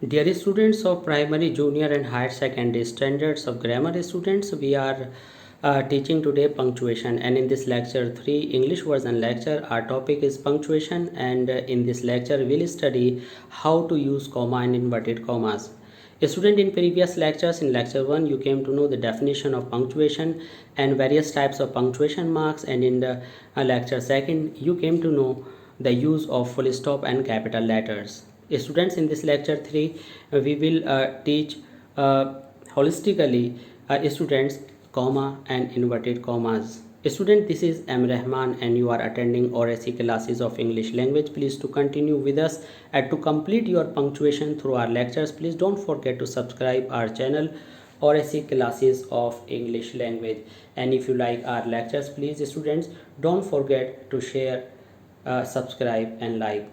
Dear students of primary, junior, and higher secondary standards of grammar students, we are teaching today punctuation, and in this lecture 3 English version lecture, our topic is punctuation, and in this lecture we'll study how to use comma and inverted commas. A student, in previous lectures, in lecture 1 you came to know the definition of punctuation and various types of punctuation marks, and in the lecture 2 you came to know the use of full stop and capital letters. Students, in this lecture 3 we will teach holistically students comma and inverted commas. Student, this is M. Rahman and you are attending ORSC classes of English language. Please to continue with us and to complete your punctuation through our lectures, please don't forget to subscribe our channel ORSC classes of English language. And if you like our lectures, please students don't forget to share, subscribe and like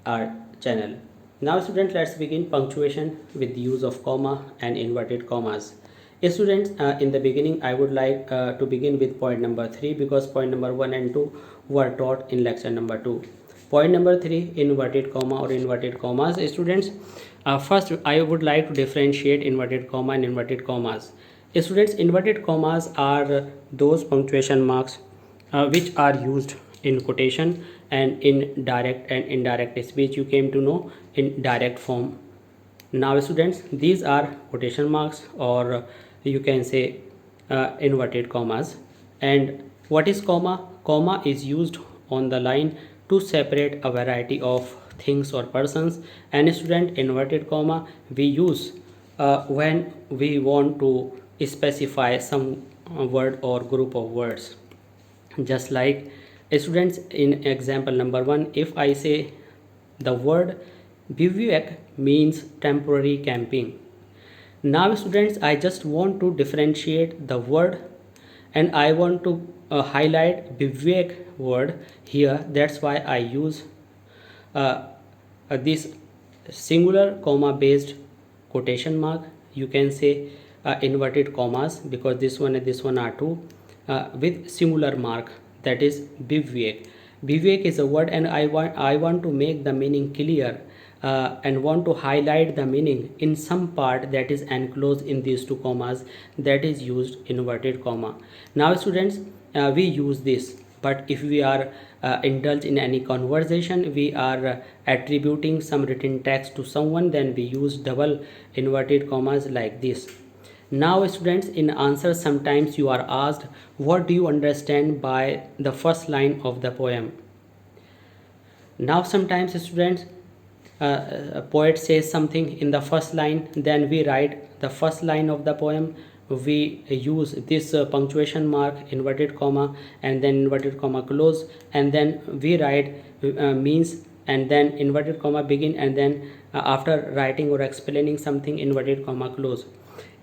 our channel. Now students, let's begin punctuation with the use of comma and inverted commas. Students, in the beginning I would like to begin with point number 3, because point number 1 and 2 were taught in lecture number 2. Point number 3, inverted comma or inverted commas. Students, first I would like to differentiate inverted comma and inverted commas. Students, inverted commas are those punctuation marks which are used in quotation and in direct and indirect speech. You came to know in direct form. Now students, these are quotation marks, or you can say inverted commas. And what is comma? Comma is used on the line to separate a variety of things or persons. And student, inverted comma we use when we want to specify some word or group of words. Just like students, in example number 1, if I say the word bivouac means temporary camping. Now students, I just want to differentiate the word and I want to highlight bivouac word here. That's why I use this singular comma based quotation mark. You can say inverted commas, because this one and this one are two with singular mark, that is bivouac. Bivouac is a word and I want to make the meaning clear and want to highlight the meaning in some part that is enclosed in these two commas, that is used inverted comma. Now students, we use this, but if we are indulge in any conversation, we are attributing some written text to someone, then we use double inverted commas like this. Now students, in answer sometimes you are asked, what do you understand by the first line of the poem? Now sometimes students, a poet says something in the first line, then we write the first line of the poem, we use this punctuation mark inverted comma and then inverted comma close, and then we write means and then inverted comma begin, and then after writing or explaining something, inverted comma close.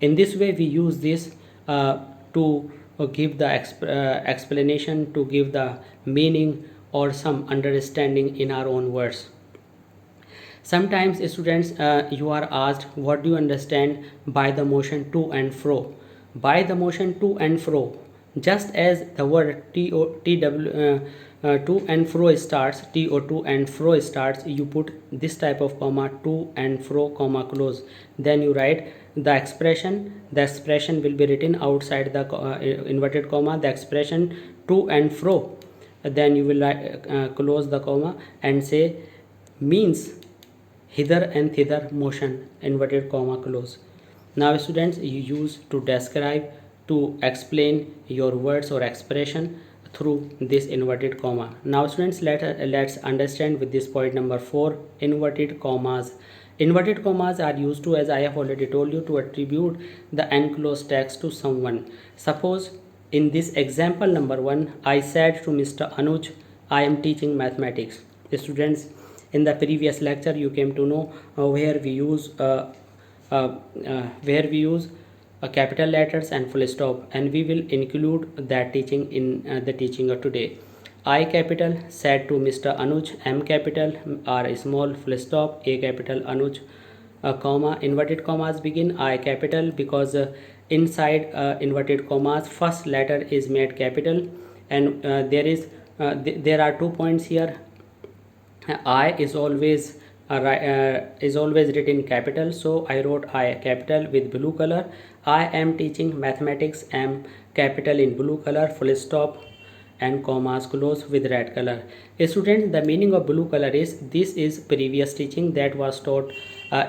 In this way we use this to give the explanation, to give the meaning or some understanding in our own words. Sometimes students, you are asked, what do you understand by the motion to and fro? By the motion to and fro, just as the word to and fro starts, to and fro starts, you put this type of comma, to and fro comma close, then you write the expression will be written outside the inverted comma, the expression to and fro, then you will close the comma and say means hither and thither motion, inverted comma close. Now students, you use to describe, to explain your words or expression through this inverted comma. Now students, let's understand with this point number 4, inverted commas. Inverted commas are used to, as I have already told you, to attribute the enclosed text to someone. Suppose in this example number 1, I said to Mr. Anuj, I am teaching mathematics. Students, in the previous lecture you came to know where we use capital letters and full stop, and we will include that teaching in the teaching of today. I capital said to Mr. Anuj, M capital R small full stop, A capital Anuj comma, inverted commas begin, I capital, because inside inverted commas first letter is made capital, and there are 2 points here. I is always is always written capital, so I wrote I capital with blue color. I am teaching mathematics, am capital in blue color, full stop and commas close with red color. Students, the meaning of blue color is this is previous teaching that was taught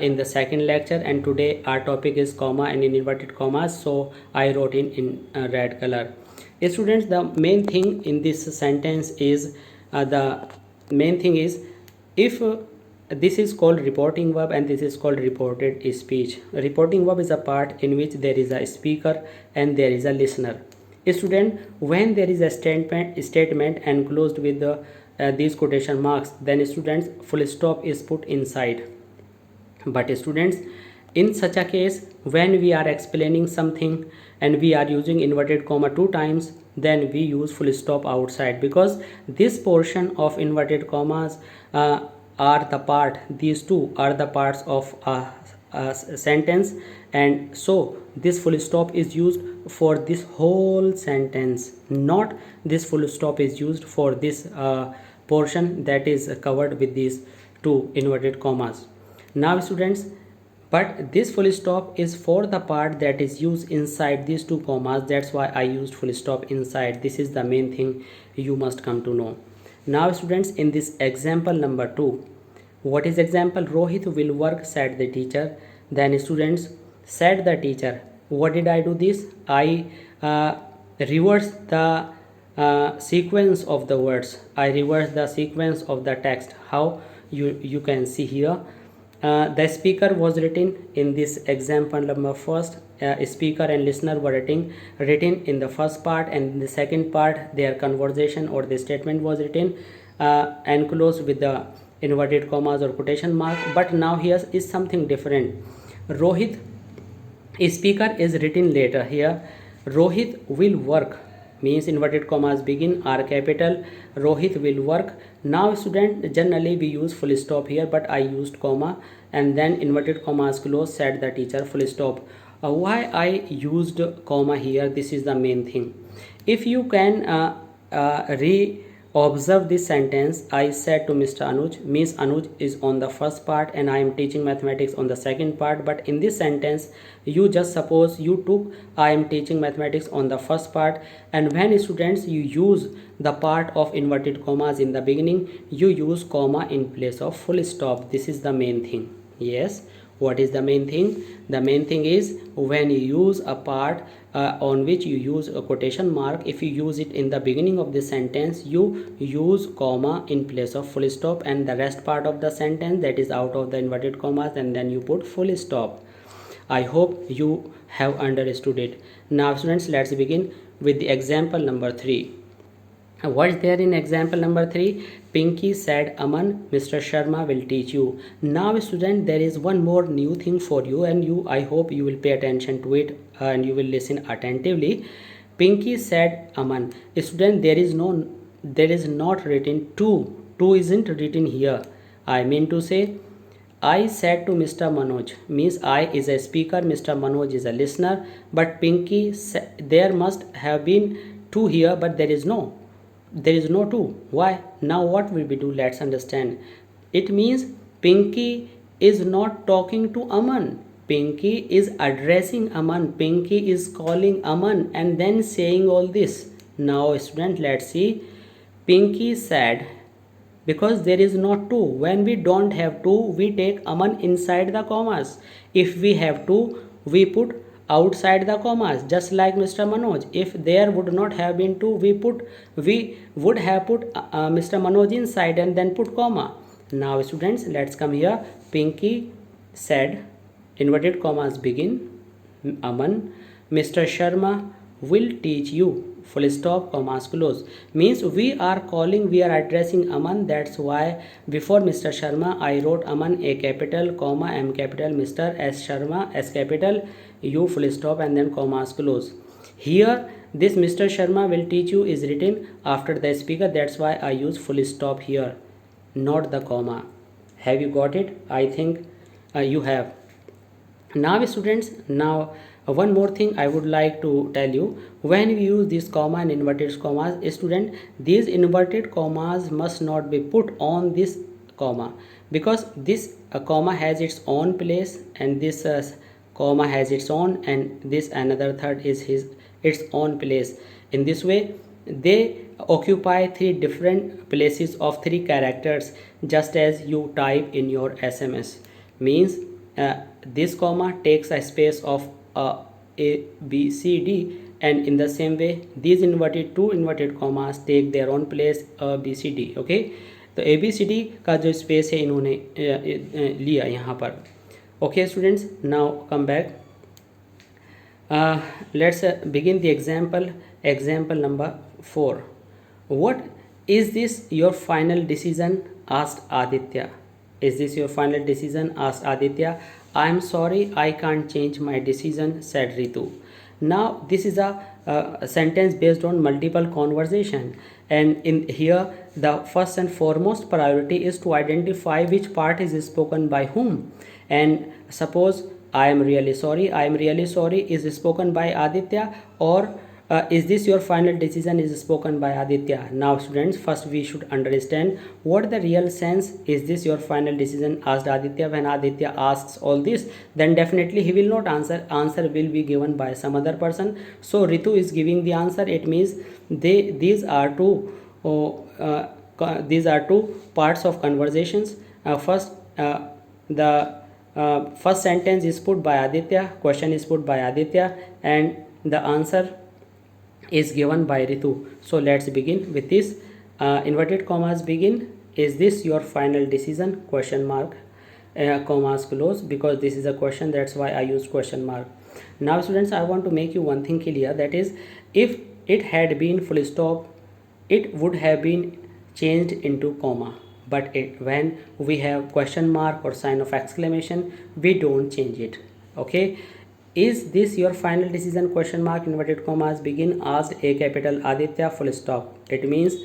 in the second lecture, and today our topic is comma and in inverted commas, so I wrote in red color. Students, the main thing in this sentence is the main thing is if this is called reporting verb and this is called reported speech. Reporting verb is a part in which there is a speaker and there is a listener. Student, when there is a statement enclosed with these quotation marks, then students full stop is put inside. But students, in such a case, when we are explaining something and we are using inverted comma 2 times, then we use full stop outside, because this portion of inverted commas are the part, these two are the parts of a sentence, and so this full stop is used for this whole sentence, not this full stop is used for this portion that is covered with these two inverted commas. Now students, but this full stop is for the part that is used inside these two commas, that's why I used full stop inside. This is the main thing you must come to know. Now students, in this example number 2, what is example? Rohit will work, said the teacher. Then students, said the teacher, what did I do this? I reverse the sequence of the words. I reverse the sequence of the text. How? You can see here. The speaker was written in this example number first. Speaker and listener were written in the first part, and in the second part their conversation or the statement was written enclosed with the inverted commas or quotation mark. But now here is something different. Rohit, speaker is written later. Here Rohit will work means inverted commas begin, are capital, Rohit will work. Now student, generally we use full stop here, but I used comma and then inverted commas close, said the teacher, full stop. Why I used comma here? This is the main thing. If you can observe this sentence, I said to Mr. Anuj, means Anuj is on the first part and I am teaching mathematics on the second part. But in this sentence, you just suppose you took I am teaching mathematics on the first part, and when students you use the part of inverted commas in the beginning, you use comma in place of full stop. This is the main thing. Yes, what is the main thing? The main thing is when you use a part on which you use a quotation mark, if you use it in the beginning of the sentence, you use comma in place of full stop, and the rest part of the sentence that is out of the inverted commas, and then you put full stop. I hope you have understood it. Now students, let's begin with the example number 3. What is there in example number 3? Pinky said, Aman, Mr. Sharma will teach you. Now student, there is one more new thing for you, and I hope you will pay attention to it and you will listen attentively. Pinky said, Aman. Student, there is not written to. To isn't written here. I mean to say, I said to Mr. Manoj, means I is a speaker, Mr. Manoj is a listener, but Pinky, there must have been to here, but there is no to. Why? Now what will we do? Let's understand. It means Pinky is not talking to Aman. Pinky is addressing Aman. Pinky is calling Aman and then saying all this. Now student, let's see. Pinky said, because there is not to. When we don't have to, we take Aman inside the commas. If we have to, we put outside the commas, just like Mr. Manoj. If there would not have been to, we would have put Mr. Manoj inside and then put comma. Now students, let's come here. Pinky said, inverted commas begin, Aman, Mr. Sharma will teach you, full stop, commas close. Means we are addressing Aman. That's why before Mr. Sharma I wrote Aman A capital, comma M capital, Mr. S Sharma S capital, U full stop, and then commas close. Here this Mr. Sharma will teach you is written after the speaker. That's why I use full stop here, not the comma. Have you got it? I think you have. Now students, one more thing I would like to tell you. When we use this comma and inverted commas, student, these inverted commas must not be put on this comma. because this comma has its own place, and this comma has its own, and this another third is its own place. In this way they occupy three different places of three characters, just as you type in your SMS. Means this comma takes a space of a b c d, and in the same way these two inverted commas take their own place a b c d. okay, तो A B C D का जो space है इन्होंने लिया यहाँ पर. Okay students, now come back. Let's begin the example number 4. What is this your final decision? Asked Aditya. Is this your final decision? Asked Aditya. I am sorry, I can't change my decision, said Ritu. Now this is a sentence based on multiple conversation, and in here the first and foremost priority is to identify which part is spoken by whom. And suppose I am really sorry is spoken by Aditya, or is this your final decision is spoken by Aditya. Now students, first we should understand what the real sense is this your final decision asked Aditya. When Aditya asks all this, then definitely he will not answer will be given by some other person. So Ritu is giving the answer. It means these are two parts of conversations. First the first sentence is put by Aditya, question is put by Aditya, and the answer is given by Ritu. So let's begin with this. Inverted commas begin. Is this your final decision? Question mark. Commas close, because this is a question, that's why I use question mark. Now students, I want to make you one thing clear, that is, if it had been full stop, it would have been changed into comma. But when we have question mark or sign of exclamation, we don't change it. Okay, is this your final decision? Question mark, inverted commas begin, asked A capital Aditya, full stop. It means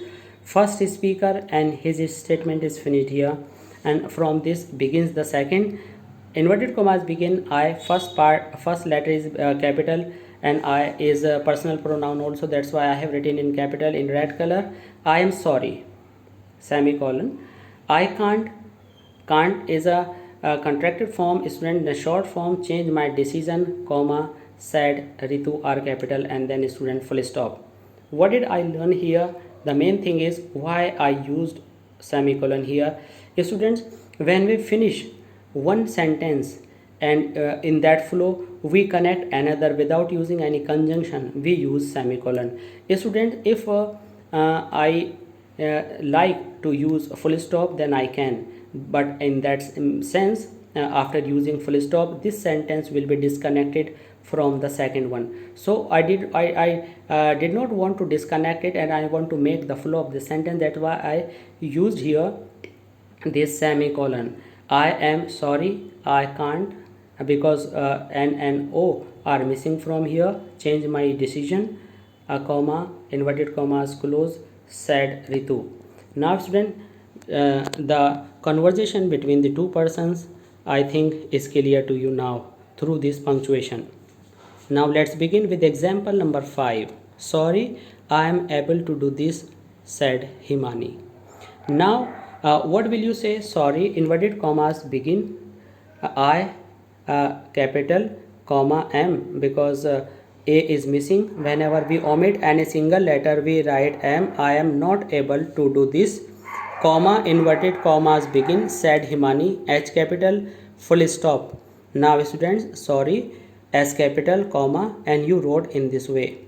first speaker and his statement is finished here, and from this begins the second. Inverted commas begin. I, first letter is capital, and I is a personal pronoun also, that's why I have written in capital in red color. I am sorry, semicolon. I can't is a contracted form. Student, the short form, change my decision, comma, said Ritu, R capital, and then student, full stop. What did I learn here? The main thing is why I used semicolon here. Students, when we finish one sentence and in that flow we connect another without using any conjunction, we use semicolon. Student, if I like to use full stop, then I can, but in that sense after using full stop, this sentence will be disconnected from the second one. So I did not want to disconnect it, and I want to make the flow of the sentence. That's why I used here this semicolon. I am sorry, I can't, because n and o are missing from here, change my decision, a comma, inverted commas close, said Ritu. Now student, the conversation between the two persons, I think, is clear to you now through this punctuation. Now let's begin with example number 5. Sorry, I am able to do this, said Himani. Now what will you say? Sorry, inverted commas begin, I capital, comma, am, because a is missing. Whenever we omit any single letter, we write am. I am not able to do this, comma, inverted commas begin, said Himani, H capital, full stop. Now students, sorry, S capital, comma, and you wrote in this way.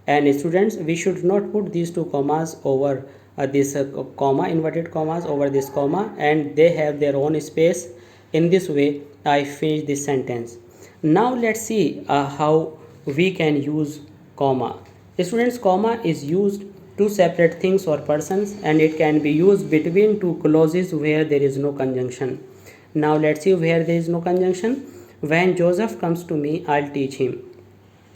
And students, we should not put these two commas over this comma, inverted commas over this comma, and they have their own space. In this way I finish this sentence. Now let's see how we can use comma. Students, comma is used to separate things or persons, and it can be used between two clauses where there is no conjunction. Now let's see where there is no conjunction. When Joseph comes to me, I'll teach him.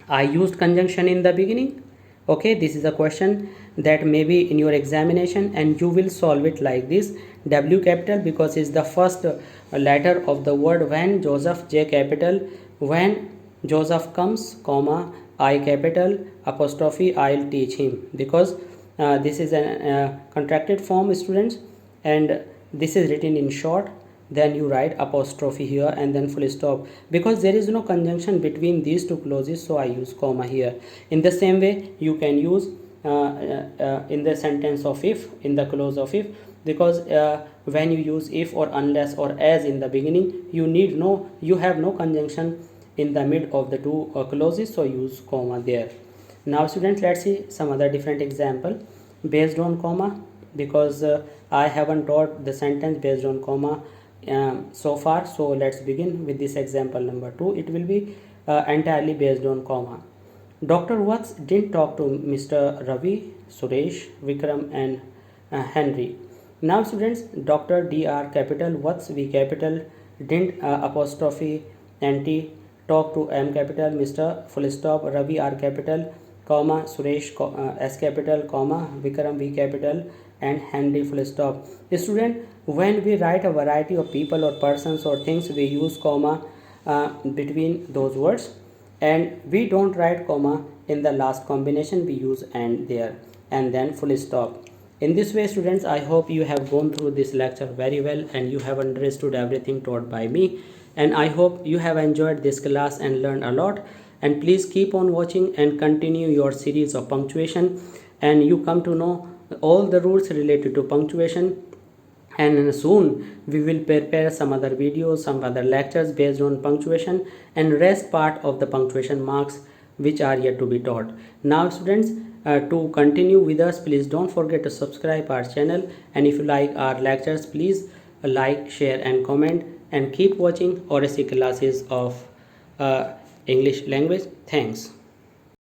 I used conjunction in the beginning. Okay, this is a question that may be in your examination, and you will solve it like this. W capital, because it's the first letter of the word when Joseph, J capital, when Joseph comes, comma, I capital, apostrophe, I'll teach him, because this is a contracted form, students, and this is written in short. then you write apostrophe here and then full stop. Because there is no conjunction between these two clauses, so I use comma here. In the same way you can use in the sentence of if, in the clause of if, because when you use if or unless or as in the beginning, you have no conjunction in the mid of the two clauses, so use comma there. Now students, let's see some other different example based on comma, because I haven't taught the sentence based on comma so far. So let's begin with this example number 2. It will be entirely based on comma. Dr. Watts didn't talk to Mr. Ravi, Suresh, Vikram and Henry. Now students, Dr. Dr. capital, Watts V capital, didn't apostrophe NT, talk to M capital, Mr. full stop, Ravi R capital, comma, Suresh S capital, comma, Vikram V capital and Henry full stop. Student, when we write a variety of people or persons or things, we use comma between those words, and we don't write comma in the last combination, we use and there, and then full stop. In this way students, I hope you have gone through this lecture very well and you have understood everything taught by me, and I hope you have enjoyed this class and learned a lot. And please keep on watching and continue your series of punctuation, and you come to know all the rules related to punctuation. And soon we will prepare some other videos, some other lectures based on punctuation, and rest part of the punctuation marks which are yet to be taught. Now students, to continue with us, please don't forget to subscribe our channel, and if you like our lectures, please like, share and comment, and keep watching ORSC classes of English language. Thanks.